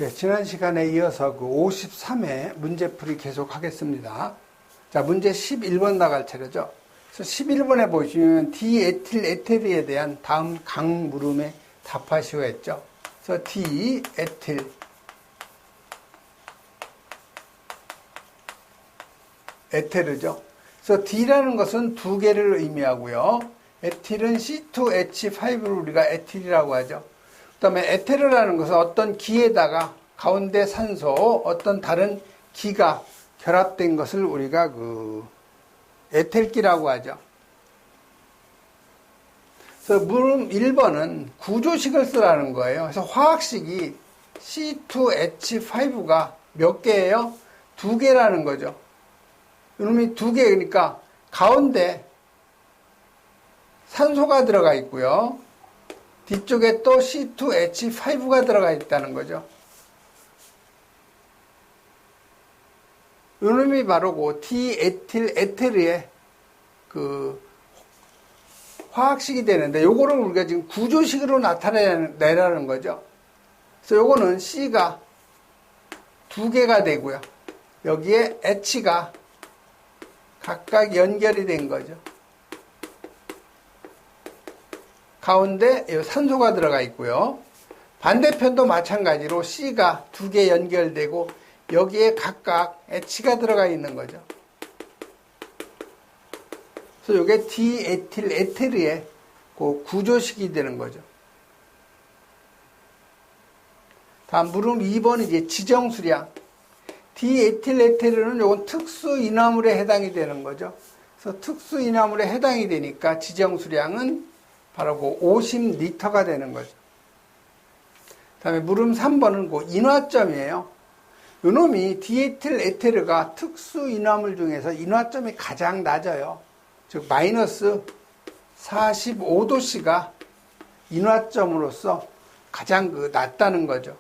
네, 지난 시간에 이어서 그 53회 문제풀이 계속 하겠습니다. 자, 문제 11번 나갈 차례죠. 그래서 11번에 보시면 디에틸 에테르에 대한 다음 각 물음에 답하시오 했죠. 그래서 디에틸 에테르죠. 그래서 D라는 것은 두 개를 의미하고요. 에틸은 C2H5를 우리가 에틸이라고 하죠. 그 다음에 에테르라는 것은 어떤 기에다가 가운데 산소, 어떤 다른 기가 결합된 것을 우리가 에틸기라고 하죠. 그래서 물음 1번은 구조식을 쓰라는 거예요. 그래서 화학식이 C2H5가 몇 개예요? 두 개라는 거죠. 이놈이 두 개니까 가운데 산소가 들어가 있고요. 뒤쪽에 또 C2H5가 들어가 있다는 거죠. 이놈이 바로 디에틸 에테르의 화학식이 되는데, 요거를 우리가 지금 구조식으로 나타내라는 거죠. 그래서 요거는 C가 두 개가 되고요. 여기에 H가 각각 연결이 된 거죠. 가운데 산소가 들어가 있고요. 반대편도 마찬가지로 C가 두 개 연결되고 여기에 각각 H가 들어가 있는 거죠. 그래서 이게 디에틸 에테르의 구조식이 되는 거죠. 다음 물음 2번은 이제 지정수량. 디에틸 에테르는 요건 특수인화물에 해당이 되는 거죠. 그래서 특수인화물에 해당이 되니까 지정수량은 바로 50리터가 되는 거죠. 다음에 물음 3번은 인화점이에요. 요놈이 디에틸 에테르가 특수인화물 중에서 인화점이 가장 낮아요. 즉 마이너스 45도씨가 인화점으로서 가장 낮다는 거죠.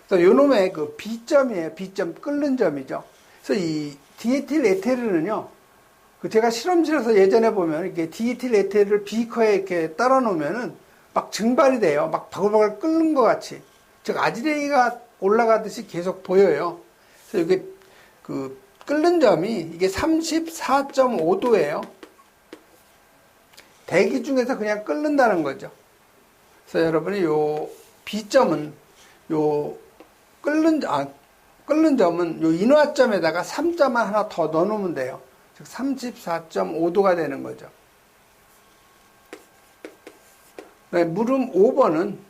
그래서 요놈의 B점이에요. B점 끓는 점이죠. 그래서 이 디에틸 에테르는요, 제가 실험실에서 예전에 보면 이렇게 디에틸 에테르를 비커에 이렇게 따라 놓으면은 막 증발이 돼요. 막 바글바글 끓는 것 같이. 즉 아지레이가 올라가듯이 계속 보여요. 그래서 이게 끓는 점이 이게 34.5도예요. 대기 중에서 그냥 끓는다는 거죠. 그래서 여러분이 요 B점은 끓는 점은 요 인화점에다가 3점만 하나 더 넣어 놓으면 돼요. 즉 34.5도가 되는 거죠. 네, 물음 5번은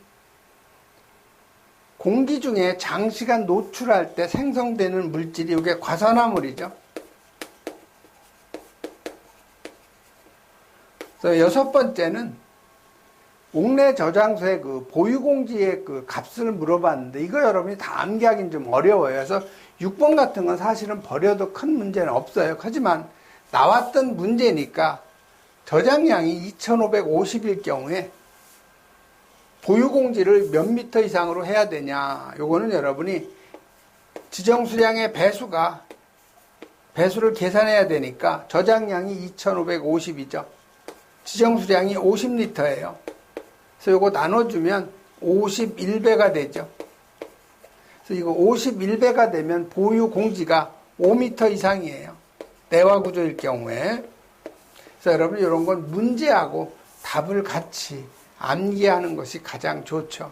공기 중에 장시간 노출할 때 생성되는 물질이 이게 과산화물이죠. 그래서 6번째는 옥내 저장소의 보유공지의 값을 물어봤는데, 이거 여러분이 다 암기하기는 좀 어려워요. 그래서 6번 같은 건 사실은 버려도 큰 문제는 없어요. 하지만 나왔던 문제니까 저장량이 2550일 경우에 보유공지를 몇 미터 이상으로 해야 되냐. 요거는 여러분이 지정수량의 배수를 계산해야 되니까 저장량이 2550이죠. 지정수량이 50리터예요. 그래서 요거 나눠주면 51배가 되죠. 그래서 이거 51배가 되면 보유공지가 5m 이상이에요. 내화 구조일 경우에. 그래서 여러분 이런 건 문제하고 답을 같이 암기하는 것이 가장 좋죠.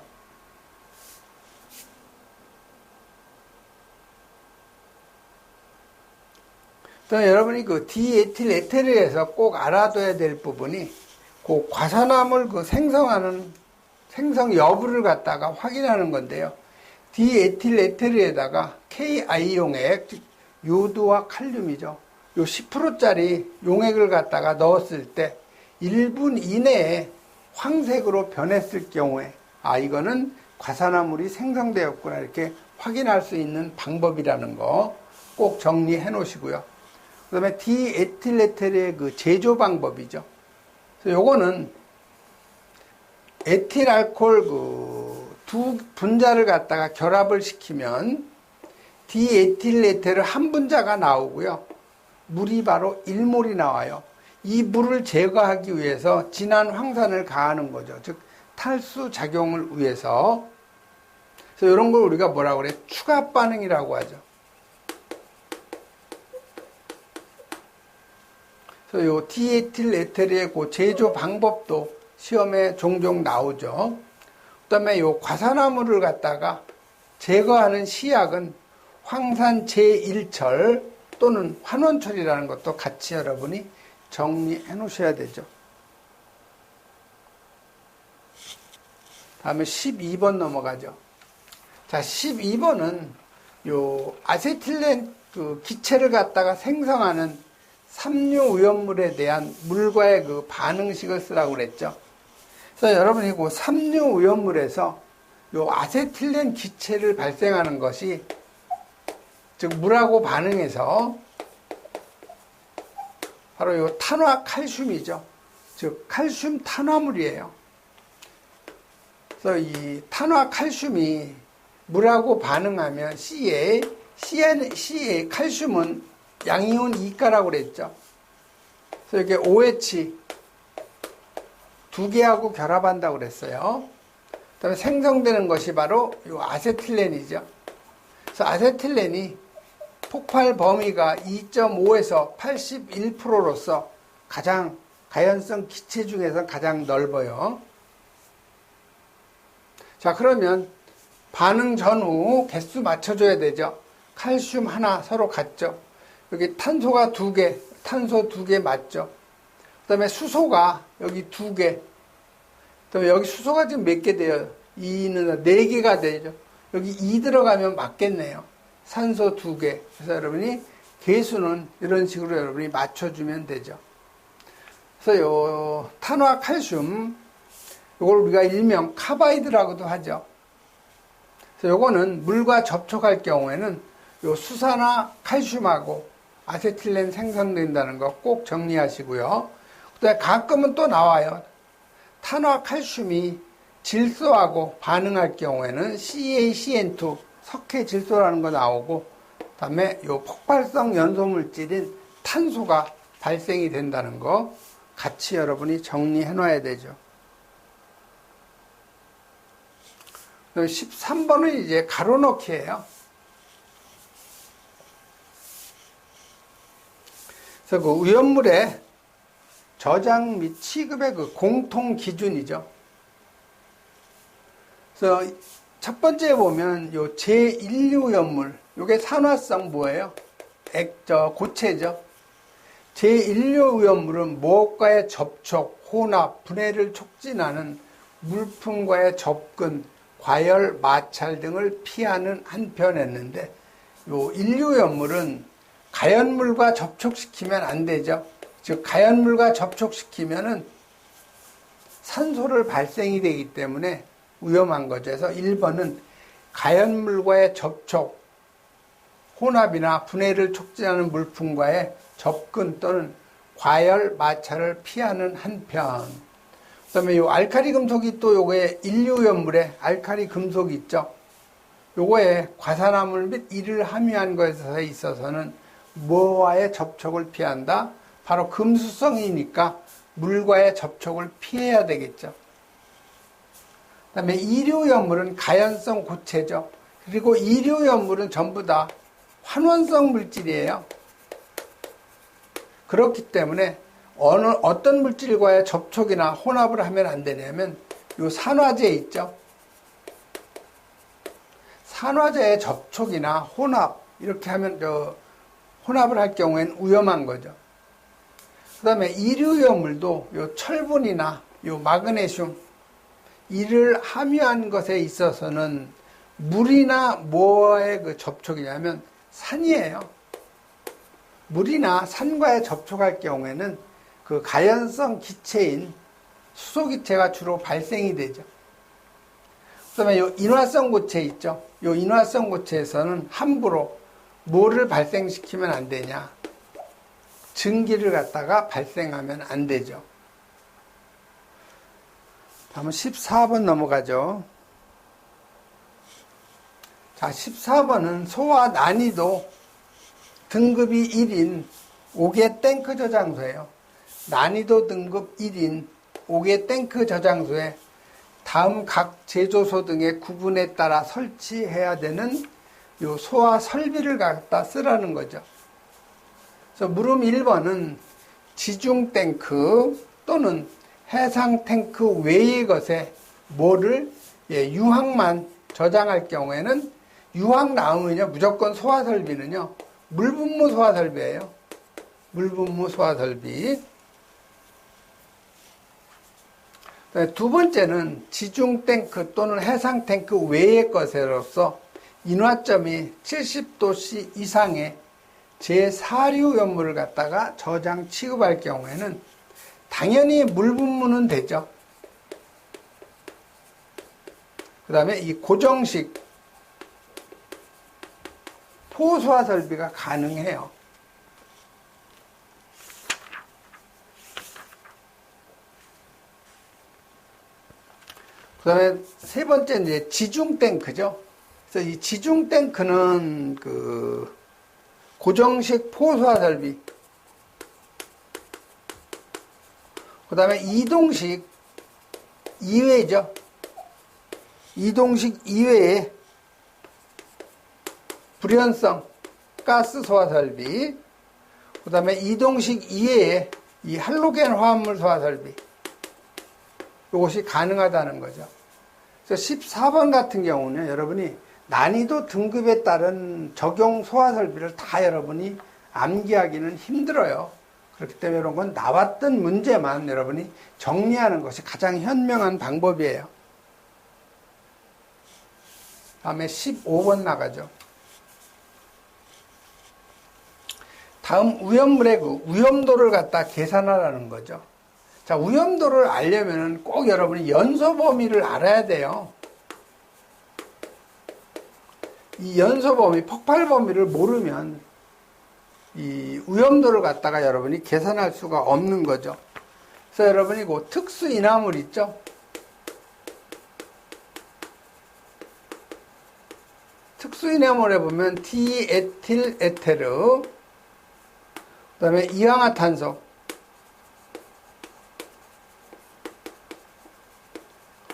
또 여러분이 디에틸 에테르에서 꼭 알아둬야 될 부분이 과산화물 생성 여부를 갖다가 확인하는 건데요. 디에틸 에테르에다가 KI 용액, 즉 요도와 칼륨이죠. 요 10%짜리 용액을 갖다가 넣었을 때 1분 이내에 황색으로 변했을 경우에 이거는 과산화물이 생성되었구나 이렇게 확인할 수 있는 방법이라는 거 꼭 정리해 놓으시고요. 그 다음에 디에틸 에테르의 제조 방법이죠. 그래서 요거는 에틸 알코올 두 분자를 갖다가 결합을 시키면 디에틸 에테르 한 분자가 나오고요. 물이 바로 1몰이 나와요. 이 물을 제거하기 위해서 진한 황산을 가하는 거죠. 즉 탈수 작용을 위해서. 그래서 이런 걸 우리가 뭐라고 그래? 추가 반응이라고 하죠. 그래서 요 디에틸 에테르의 그 제조 방법도 시험에 종종 나오죠. 그 다음에 요 과산화물을 갖다가 제거하는 시약은 황산 제1철 또는 환원철이라는 것도 같이 여러분이 정리해 놓으셔야 되죠. 다음에 12번 넘어가죠. 자, 12번은 요 아세틸렌 그 기체를 갖다가 생성하는 삼류오염물에 대한 물과의 그 반응식을 쓰라고 그랬죠. 그래서 여러분이 그 삼류오염물에서 요 아세틸렌 기체를 발생하는 것이 즉 물하고 반응해서 바로 요 탄화칼슘이죠. 즉 칼슘 탄화물이에요. 그래서 이 탄화칼슘이 물하고 반응하면 C에 칼슘은 양이온 이가라고 그랬죠. 그래서 이렇게 OH 두 개하고 결합한다고 그랬어요. 그다음에 생성되는 것이 바로 이 아세틸렌이죠. 그래서 아세틸렌이 폭발 범위가 2.5에서 81%로서 가장 가연성 기체 중에서 가장 넓어요. 자, 그러면 반응 전후 개수 맞춰줘야 되죠. 칼슘 하나 서로 같죠. 여기 탄소가 2개, 탄소 2개 맞죠. 그 다음에 수소가 여기 2개. 그 다음에 여기 수소가 지금 몇 개 돼요? 2는 4개가 되죠. 여기 2 들어가면 맞겠네요. 산소 2개. 그래서 여러분이 개수는 이런 식으로 여러분이 맞춰주면 되죠. 그래서 요 탄화칼슘, 요걸 우리가 일명 카바이드라고도 하죠. 그래서 요거는 물과 접촉할 경우에는 요 수산화 칼슘하고 아세틸렌 생성된다는 거 꼭 정리하시고요. 그다음에 가끔은 또 나와요. 탄화칼슘이 질소하고 반응할 경우에는 CaCN2 석회 질소라는 거 나오고, 그다음에 요 폭발성 연소 물질인 탄소가 발생이 된다는 거 같이 여러분이 정리해 놔야 되죠. 13번은 이제 가로넣기예요. 그래서 그 위험물의 저장 및 취급의 그 공통 기준이죠. 그래서 첫 번째 보면 요 제1류염물, 요게 산화성 뭐예요? 고체죠. 제1류염물은 무엇과의 접촉, 혼합, 분해를 촉진하는 물품과의 접근, 과열, 마찰 등을 피하는 한편이었는데, 요 1류염물은 가연물과 접촉시키면 안 되죠. 즉 가연물과 접촉시키면은 산소를 발생이 되기 때문에 위험한 거죠. 그래서 1번은 가연물과의 접촉, 혼합이나 분해를 촉진하는 물품과의 접근 또는 과열, 마찰을 피하는 한편. 그 다음에 요 알카리 금속이 또 요거에 인류염물에 알카리 금속이 있죠. 요거에 과산화물 및 이를 함유한 것에 있어서는 뭐와의 접촉을 피한다? 바로 금수성이니까 물과의 접촉을 피해야 되겠죠. 그 다음에 이류염물은 가연성 고체죠. 그리고 이류염물은 전부 다 환원성 물질이에요. 그렇기 때문에 어떤 물질과의 접촉이나 혼합을 하면 안 되냐면 요 산화제 있죠. 산화제의 접촉이나 혼합 이렇게 하면 혼합을 할 경우에는 위험한 거죠. 그 다음에 이류염물도 요 철분이나 요 마그네슘 이를 함유한 것에 있어서는 물이나 뭐와의 그 접촉이냐면 산이에요. 물이나 산과의 접촉할 경우에는 그 가연성 기체인 수소기체가 주로 발생이 되죠. 그 다음에 요 인화성 고체 있죠. 요 인화성 고체에서는 함부로 뭐를 발생시키면 안 되냐. 증기를 갖다가 발생하면 안 되죠. 다음은 14번 넘어가죠. 자, 14번은 소화 난이도 등급이 1인 5개 탱크 저장소예요. 난이도 등급 1인 5개 탱크 저장소에 다음 각 제조소 등의 구분에 따라 설치해야 되는 요 소화 설비를 갖다 쓰라는 거죠. 그래서 물음 1번은 지중 탱크 또는 해상 탱크 외의 것에 뭐를 유황만 저장할 경우에는 유황 나오면요 무조건 소화 설비는요 물분무 소화 설비예요. 물분무 소화 설비. 두 번째는 지중 탱크 또는 해상 탱크 외의 것으로서 인화점이 70도씨 이상의 제4류 연물을 갖다가 저장 취급할 경우에는 당연히 물분무는 되죠. 그 다음에 이 고정식 포소화 설비가 가능해요. 그 다음에 세 번째 이제 지중 탱크죠. 그래서 이 지중 탱크는 그 고정식 포소화 설비, 그 다음에 이동식 이외죠. 이동식 이외에 불연성 가스 소화 설비, 그 다음에 이동식 이외에 이 할로겐 화합물 소화 설비, 이것이 가능하다는 거죠. 그래서 14번 같은 경우는 여러분이 난이도 등급에 따른 적용 소화 설비를 다 여러분이 암기하기는 힘들어요. 그렇기 때문에 이런 건 나왔던 문제만 여러분이 정리하는 것이 가장 현명한 방법이에요. 다음에 15번 나가죠. 다음 위험물의 그 위험도를 갖다 계산하라는 거죠. 자, 위험도를 알려면 꼭 여러분이 연소 범위를 알아야 돼요. 이 연소 범위, 폭발 범위를 모르면 이 위험도를 갖다가 여러분이 계산할 수가 없는 거죠. 그래서 여러분이 그 특수 인화물 있죠? 특수 인화물에 보면 디에틸 에테르, 그 다음에 이황화탄소,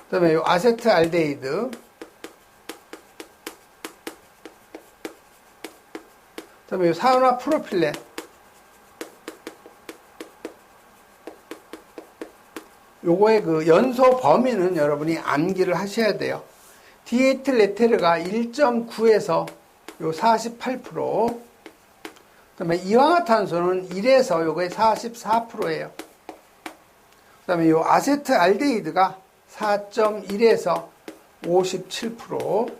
그 다음에 아세트알데히드, 그 다음에 산화 프로필렌, 요거의 그 연소 범위는 여러분이 암기를 하셔야 돼요. 디에틸 에테르가 1.9에서 요 48%, 그 다음에 이황화탄소는 1에서 요거의 44%예요. 그 다음에 요 아세트알데히드가 4.1에서 57%, 그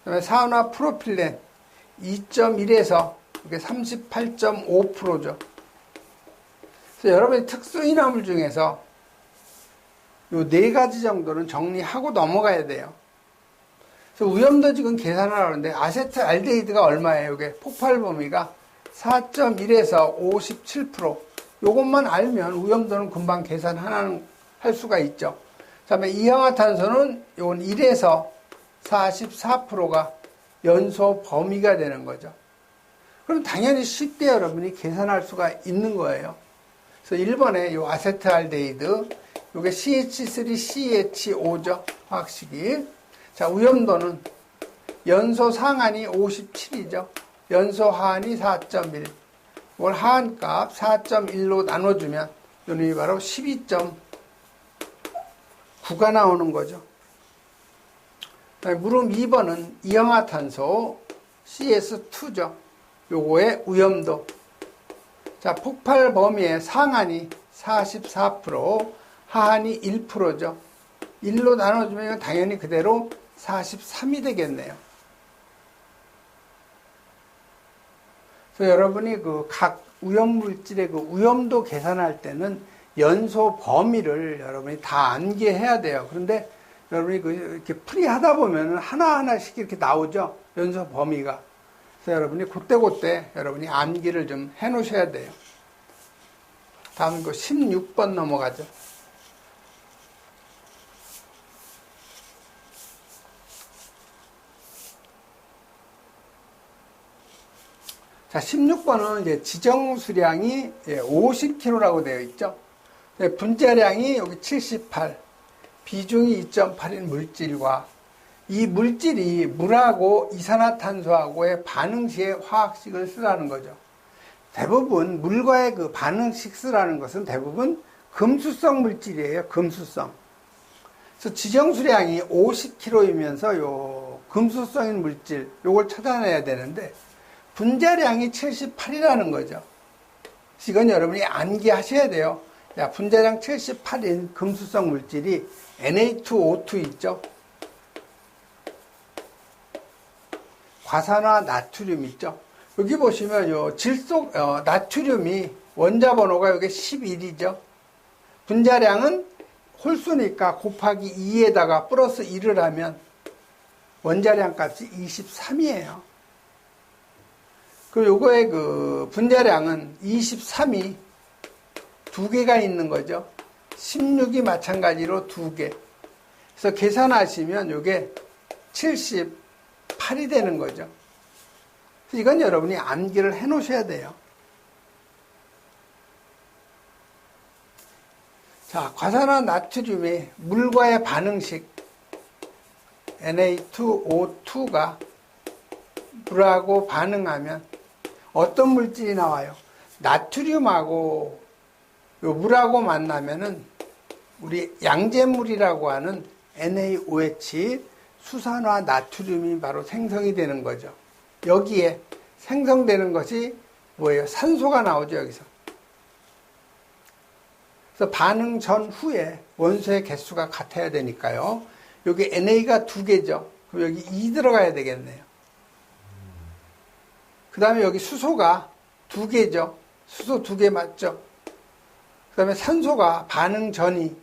다음에 산화 프로필렌 2.1에서 이게 38.5%죠. 그래서 여러분이 특수 인화물 중에서 요 네 가지 정도는 정리하고 넘어가야 돼요. 그래서 위험도 지금 계산하라는데 아세트알데히드가 얼마예요? 이게 폭발 범위가 4.1에서 57%. 요것만 알면 위험도는 금방 할 수가 있죠. 그 다음에 이황화탄소는 요건 1에서 44%가 연소 범위가 되는 거죠. 그럼 당연히 쉽게 여러분이 계산할 수가 있는 거예요. 그래서 1번에 요 아세트알데히드, 요게 CH3CH5죠. 화학식이. 자, 위험도는 연소 상한이 57이죠. 연소 하한이 4.1. 이걸 하한값 4.1로 나눠주면 요놈이 바로 12.9가 나오는 거죠. 물음 2번은 이황화탄소 CS2죠. 요거의 위험도. 자, 폭발 범위의 상한이 44%, 하한이 1%죠. 1로 나눠주면 당연히 그대로 43이 되겠네요. 그래서 여러분이 그 각 위험물질의 그 위험도 계산할 때는 연소 범위를 여러분이 다 암기해야 돼요. 그런데 여러분이 이렇게 풀이하다 보면 하나하나씩 이렇게 나오죠. 연소 범위가. 그래서 여러분이 그때 여러분이 암기를 좀 해 놓으셔야 돼요. 다음 그 16번 넘어가죠. 자, 16번은 이제 지정 수량이 50kg라고 되어 있죠. 분자량이 여기 78, 비중이 2.8인 물질과 이 물질이 물하고 이산화탄소하고의 반응 시에 화학식을 쓰라는 거죠. 대부분 물과의 그 반응식 쓰라는 것은 대부분 금수성 물질이에요. 금수성. 그래서 지정수량이 50kg이면서 요 금수성인 물질 요걸 찾아내야 되는데 분자량이 78이라는 거죠. 이건 여러분이 암기하셔야 돼요. 야, 분자량 78인 금수성 물질이 Na2O2 있죠. 과산화 나트륨 있죠. 여기 보시면 요 질소 나트륨이 원자 번호가 여기 11이죠. 분자량은 홀수니까 곱하기 2에다가 플러스 1을 하면 원자량 값이 23이에요. 그리고 요거의 그 분자량은 23이 두 개가 있는 거죠. 16이 마찬가지로 두 개. 그래서 계산하시면 요게 78이 되는 거죠. 이건 여러분이 암기를 해 놓으셔야 돼요. 자, 과산화 나트륨의 물과의 반응식 Na2O2가 물하고 반응하면 어떤 물질이 나와요? 나트륨하고 요 물하고 만나면은 우리 양잿물이라고 하는 NaOH 수산화 나트륨이 바로 생성이 되는 거죠. 여기에 생성되는 것이 뭐예요? 산소가 나오죠, 여기서. 그래서 반응 전 후에 원소의 개수가 같아야 되니까요. 여기 NA가 두 개죠. 그럼 여기 2 들어가야 되겠네요. 그 다음에 여기 수소가 두 개죠. 수소 두 개 맞죠? 그 다음에 산소가 반응 전이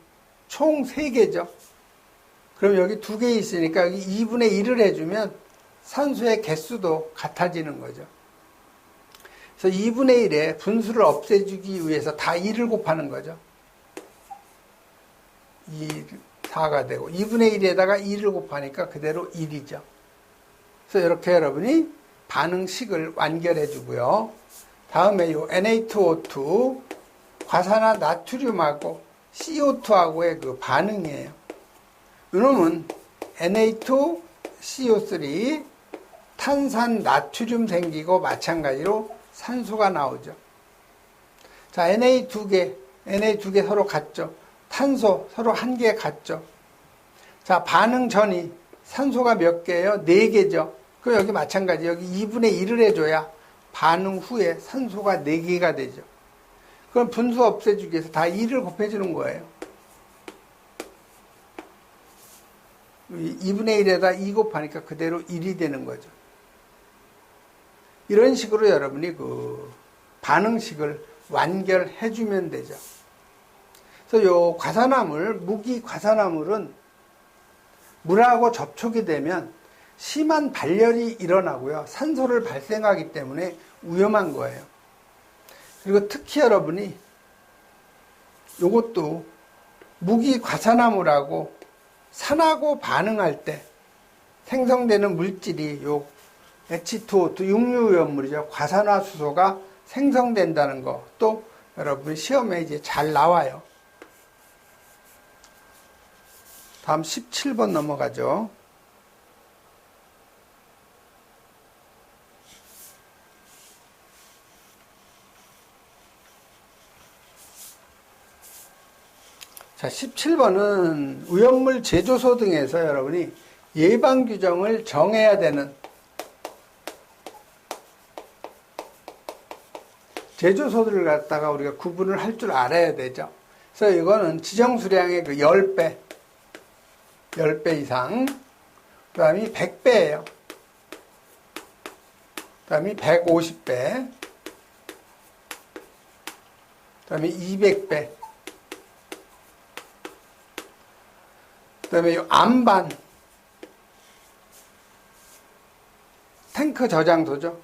총 3개죠. 그럼 여기 두 개 있으니까 여기 2분의 1을 해주면 산소의 개수도 같아지는 거죠. 그래서 2분의 1에 분수를 없애주기 위해서 다 2를 곱하는 거죠. 4가 되고 2분의 1에다가 2를 곱하니까 그대로 1이죠. 그래서 이렇게 여러분이 반응식을 완결해 주고요. 다음에 이 Na2O2 과산화 나트륨하고 CO2하고의 그 반응이에요. 이놈은 Na2CO3 탄산 나트륨 생기고 마찬가지로 산소가 나오죠. 자, Na 두 개 서로 같죠. 탄소 서로 한 개 같죠. 자, 반응 전이 산소가 몇 개예요? 4개죠. 그럼 여기 마찬가지 여기 2분의 1을 해줘야 반응 후에 산소가 4개가 되죠. 그럼 분수 없애주기 위해서 다 2를 곱해주는 거예요. 2분의 1에다 2 곱하니까 그대로 1이 되는 거죠. 이런 식으로 여러분이 그 반응식을 완결해주면 되죠. 그래서 요 과산화물, 무기 과산화물은 물하고 접촉이 되면 심한 발열이 일어나고요. 산소를 발생하기 때문에 위험한 거예요. 그리고 특히 여러분이 요것도 무기 과산화물하고 산하고 반응할 때 생성되는 물질이 요 H2O2 육류위험물이죠. 과산화수소가 생성된다는 거 또 여러분 시험에 이제 잘 나와요. 다음 17번 넘어가죠. 자, 17번은 위험물 제조소 등에서 여러분이 예방 규정을 정해야 되는 제조소들을 갖다가 우리가 구분을 할 줄 알아야 되죠. 그래서 이거는 지정 수량의 그 10배 이상, 그 다음이 100배예요. 그 다음이 150배, 그 다음에 200배, 그 다음에 이 안반 탱크 저장소죠.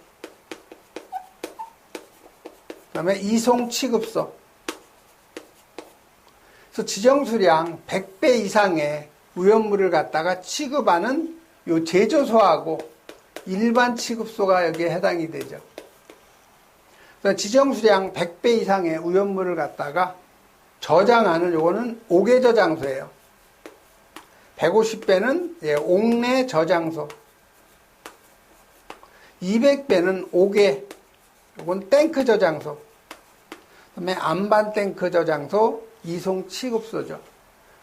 그 다음에 이송 취급소. 그래서 지정수량 100배 이상의 위험물을 갖다가 취급하는 요 제조소하고 일반 취급소가 여기에 해당이 되죠. 그래서 지정수량 100배 이상의 위험물을 갖다가 저장하는 요거는 5개 저장소예요. 150배는 옥내 저장소, 200배는 옥외, 이건 탱크 저장소, 그다음에 안반 탱크 저장소, 이송 취급소죠.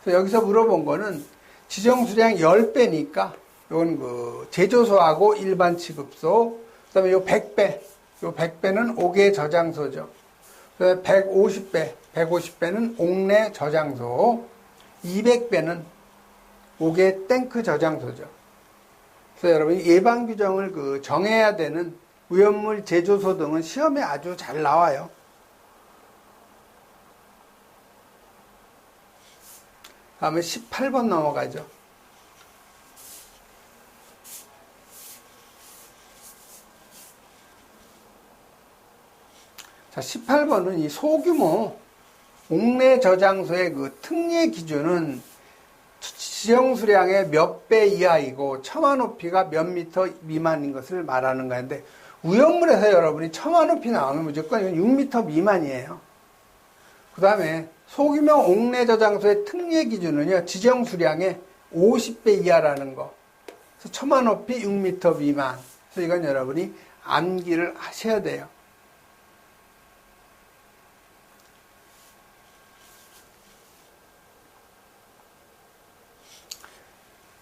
그래서 여기서 물어본 거는 지정 수량 10배니까 이건 그 제조소하고 일반 취급소, 그다음에 요 100배는 옥외 저장소죠. 그다음에 150배는 옥내 저장소, 200배는 옥외 탱크 저장소죠. 그래서 여러분 예방 규정을 그 정해야 되는 오염물 제조소 등은 시험에 아주 잘 나와요. 다음에 18번 넘어가죠. 자, 18번은 이 소규모 옥내 저장소의 그 특례 기준은 지정 수량의 몇 배 이하이고 처마 높이가 몇 미터 미만인 것을 말하는 건데, 오염물에서 여러분이 처마 높이 나오면 무조건 이건 6미터 미만이에요. 그 다음에 소규모 옥내 저장소의 특례 기준은요, 지정 수량의 50배 이하라는 거. 그래서 처마 높이 6미터 미만. 그래서 이건 여러분이 암기를 하셔야 돼요.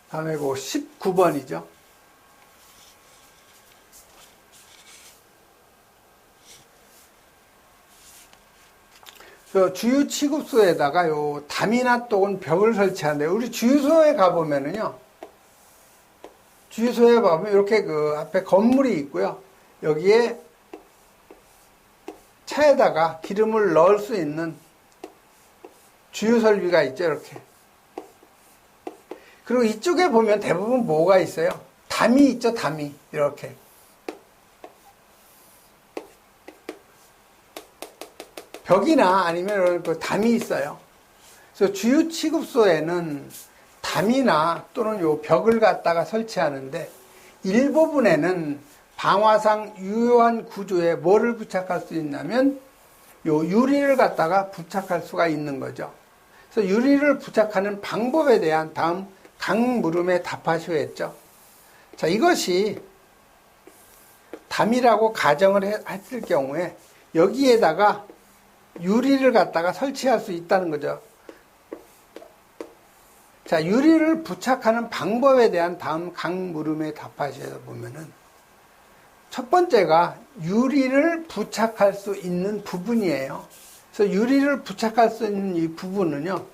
다음에 그 19번이죠. 주유 취급소에다가 요 담이나 또는 벽을 설치하는데, 우리 주유소에 가보면은요, 주유소에 가보면 이렇게 그 앞에 건물이 있고요. 여기에 차에다가 기름을 넣을 수 있는 주유 설비가 있죠, 이렇게. 그리고 이쪽에 보면 대부분 뭐가 있어요? 담이 있죠, 담이. 이렇게. 벽이나 아니면 그 담이 있어요. 그래서 주유 취급소에는 담이나 또는 요 벽을 갖다가 설치하는데, 일부분에는 방화상 유효한 구조에 뭐를 부착할 수 있냐면 요 유리를 갖다가 부착할 수가 있는 거죠. 그래서 유리를 부착하는 방법에 대한 다음 각 물음에 답하시오 했죠. 자, 이것이 담이라고 가정을 했을 경우에 여기에다가 유리를 갖다가 설치할 수 있다는 거죠. 자, 유리를 부착하는 방법에 대한 다음 각 물음에 답하셔서 보면은, 첫 번째가 유리를 부착할 수 있는 부분이에요. 그래서 유리를 부착할 수 있는 이 부분은요,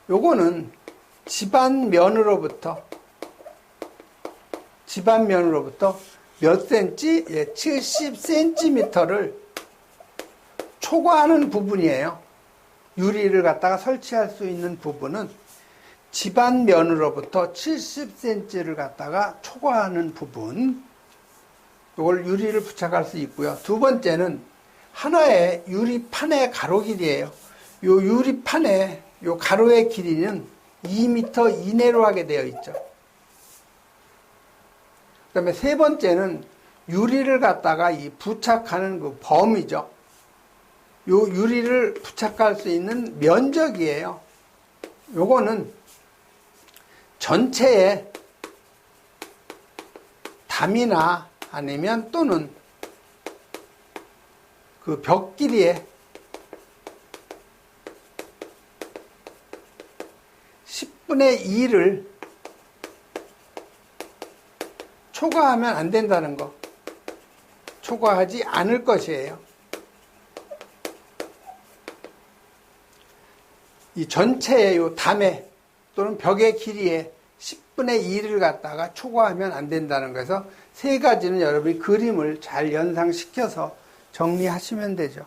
요거는 집안면으로부터 몇 센치? 70cm를 초과하는 부분이에요. 유리를 갖다가 설치할 수 있는 부분은 집안면으로부터 70cm를 갖다가 초과하는 부분, 이걸 유리를 부착할 수 있고요. 두 번째는 하나의 유리판의 가로 길이에요. 이 유리판의 이 가로의 길이는 2m 이내로 하게 되어 있죠. 그 다음에 세 번째는 유리를 갖다가 이 부착하는 그 범위죠. 이 유리를 부착할 수 있는 면적이에요. 요거는 전체의 담이나 아니면 또는 그 벽 길이의 10분의 2를 초과하면 안 된다는 거. 초과하지 않을 것이에요. 이 전체의 요 담의 또는 벽의 길이의 10분의 2를 갖다가 초과하면 안 된다는 거에서 세 가지는 여러분이 그림을 잘 연상시켜서 정리하시면 되죠.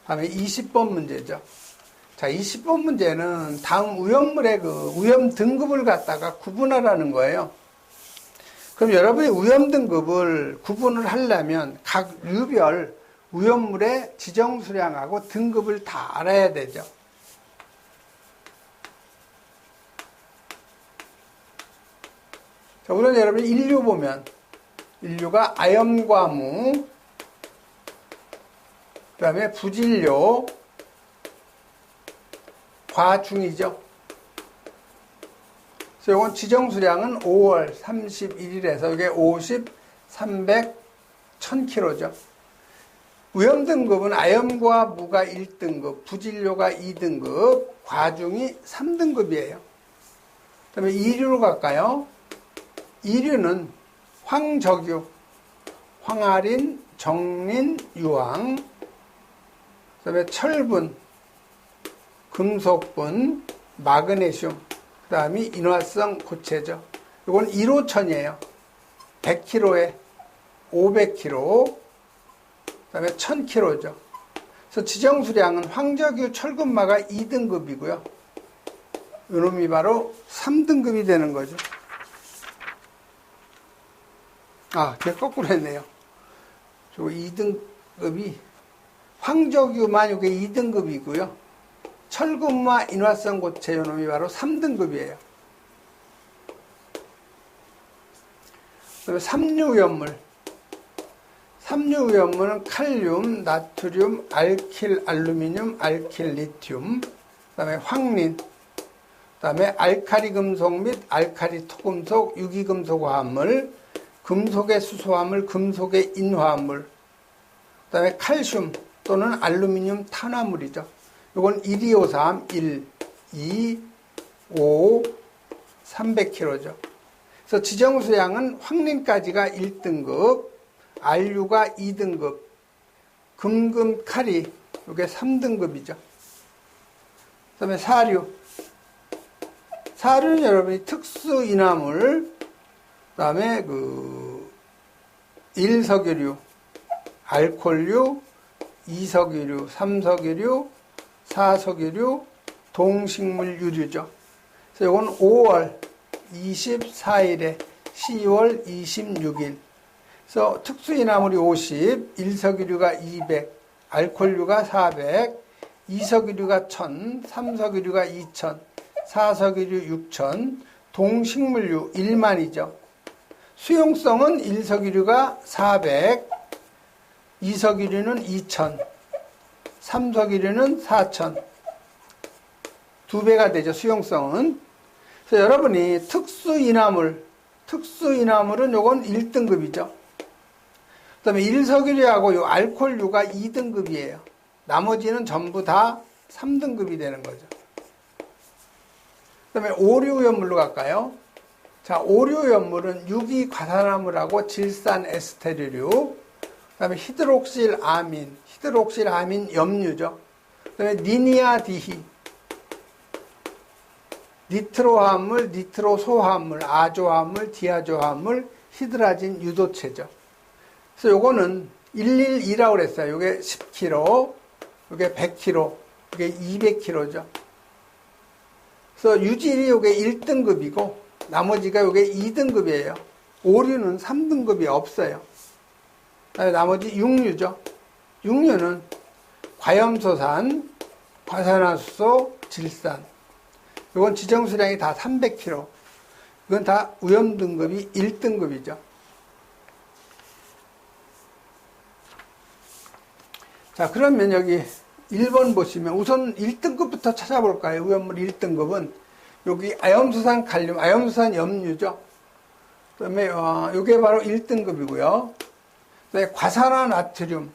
다음에 20번 문제죠. 자, 20번 문제는 다음 오염물의 그 오염 등급을 갖다가 구분하라는 거예요. 그럼 여러분이 오염 등급을 구분을 하려면 각 유별 오염물의 지정 수량하고 등급을 다 알아야 되죠. 자, 우선 여러분 인류 보면 인류가 아염과무, 그 다음에 부질료, 과중이죠. 그래서 이건 지정수량은 5월 31일에서 이게 50, 300, 1000kg죠. 위험등급은 아염과 무가 1등급, 부진료가 2등급, 과중이 3등급이에요. 그 다음에 2류로 갈까요? 2류는 황적유, 황아린, 정린, 유황, 그 다음에 철분, 금속분, 마그네슘, 그 다음에 인화성 고체죠. 이건 1호천이에요. 100kg에 500kg, 그 다음에 1000kg죠. 그래서 지정수량은 황적유, 철분마가 2등급이고요. 이놈이 바로 3등급이 되는 거죠. 아, 제가 거꾸로 했네요. 저 2등급이, 황적유만 이게 2등급이고요. 철분마, 인화성 고체 이놈이 바로 3등급이에요. 그 다음에 삼류위험물. 삼류위험물은 칼륨, 나트륨, 알킬, 알루미늄, 알킬, 리튬, 그 다음에 황린, 그 다음에 알카리 금속 및 알카리 토금속, 유기금속 화합물, 금속의 수소화물, 금속의 인화합물, 그 다음에 칼슘 또는 알루미늄 탄화물이죠. 이건 1253, 1, 2, 5, 300kg죠. 그래서 지정수량은 황린까지가 1등급, 알유가 2등급, 금금, 칼이 이게 3등급이죠. 그 다음에 사류. 사류는 여러분이 특수인화물, 그 다음에 일석유류, 알코올류, 이석유류, 삼석유류, 사석유류, 동식물 유류죠. 그래서 이건 5월 24일에 10월 26일. 그래서 특수인화물이 50, 일석유류가 200, 알코올류가 400, 이석유류가 1000, 삼석유류가 2000, 사석유류 6000, 동식물류 1만이죠. 수용성은 일석유류가 400, 이석유류는 2000, 삼석유류는 4000. 2배가 되죠, 수용성은. 그래서 여러분이 특수인화물은 요건 1등급이죠. 그 다음에 일석유류하고 요 알코올류가 2등급이에요. 나머지는 전부 다 3등급이 되는 거죠. 그 다음에 오류연물로 갈까요? 자, 오류연물은 유기과산화물하고 질산 에스테르류, 그 다음에 히드록실아민 염류죠. 그 다음에 니니아디히, 니트로화합물, 니트로소화합물, 아조화합물, 디아조화합물, 히드라진 유도체죠. 그래서 요거는 112라고 그랬어요. 요게 10kg, 요게 100kg, 요게 200kg죠. 그래서 유질이 요게 1등급이고 나머지가 요게 2등급이에요. 오류는 3등급이 없어요. 나머지 육류죠. 육류는 과염소산, 과산화수소, 질산. 이건 지정수량이 다 300kg. 이건 다 위험등급이 1등급이죠. 자, 그러면 여기 1번 보시면 우선 1등급부터 찾아볼까요? 위험물 1등급은 여기 아염수산 칼륨, 아염수산 염류죠. 그 다음에 이게 바로 1등급이고요. 그다음에 과산화 나트륨,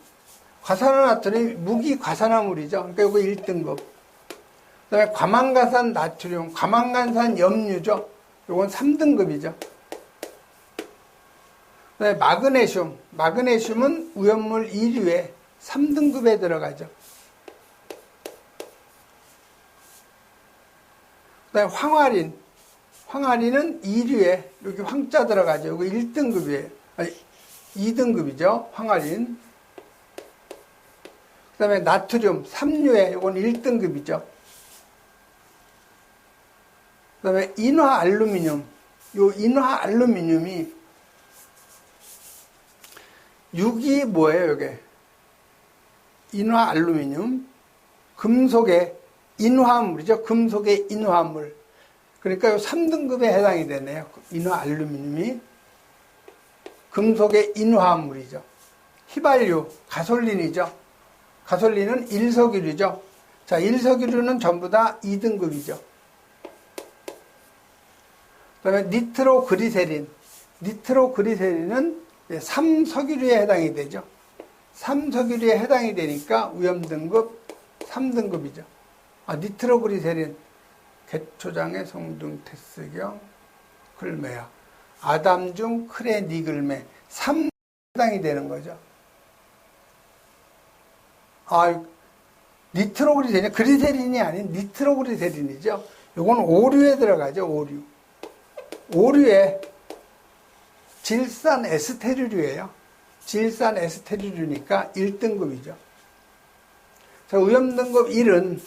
과산화 나트륨이 무기과산화물이죠. 그러니까 이거 1등급. 그 다음에 과망간산 나트륨, 과망간산 염류죠. 이건 3등급이죠. 그 다음에 마그네슘은 위험물 2류에 3등급에 들어가죠. 그 다음에 황아린은 2류에 여기 황자 들어가죠. 여기 1등급이에요. 아니, 2등급이죠. 황아린. 그 다음에 나트륨 3류에 이건 1등급이죠. 그 다음에 인화알루미늄. 요 인화알루미늄이 6이 뭐예요, 이게? 인화알루미늄. 금속의 인화물이죠. 금속의 인화물. 그러니까 요 3등급에 해당이 되네요. 인화알루미늄이. 금속의 인화물이죠. 휘발유, 가솔린이죠. 가솔린은 일석유류죠. 자, 1석유류는 전부 다 2등급이죠. 그 다음에 니트로그리세린. 니트로그리세린은 3석유류에 해당이 되죠. 3석유류에 해당이 되니까 위험등급 3등급이죠. 니트로그리세린, 개초장의 송중테스경, 글메야, 아담중 크레니글메 3 해당이 되는 거죠. 니트로그리세린, 그리세린이 아닌 니트로그리세린이죠. 요건 오류에 들어가죠, 오류. 오류에 질산 에스테르류예요. 질산 에스테르류니까 1등급이죠. 자, 위험등급 1은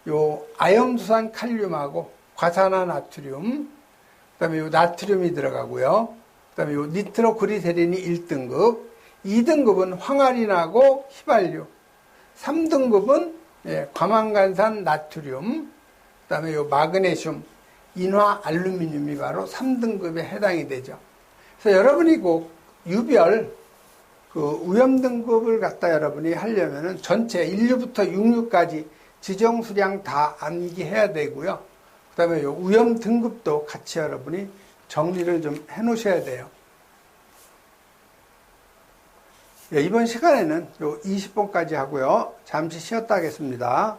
요 아염수산 칼륨하고 과산화나트륨, 그 다음에 요 나트륨이 들어가고요. 그 다음에 요 니트로그리세린이 1등급, 2등급은 황아린하고 휘발유, 3등급은 과망간산 나트륨, 그 다음에 요 마그네슘, 인화 알루미늄이 바로 3등급에 해당이 되죠. 그래서 여러분이 꼭 유별 위험등급을 갖다 여러분이 하려면은 전체 1류부터 6류까지 지정수량 다 암기해야 되고요. 그 다음에 요 위험등급도 같이 여러분이 정리를 좀 해 놓으셔야 돼요. 이번 시간에는 요 20번까지 하고요. 잠시 쉬었다 하겠습니다.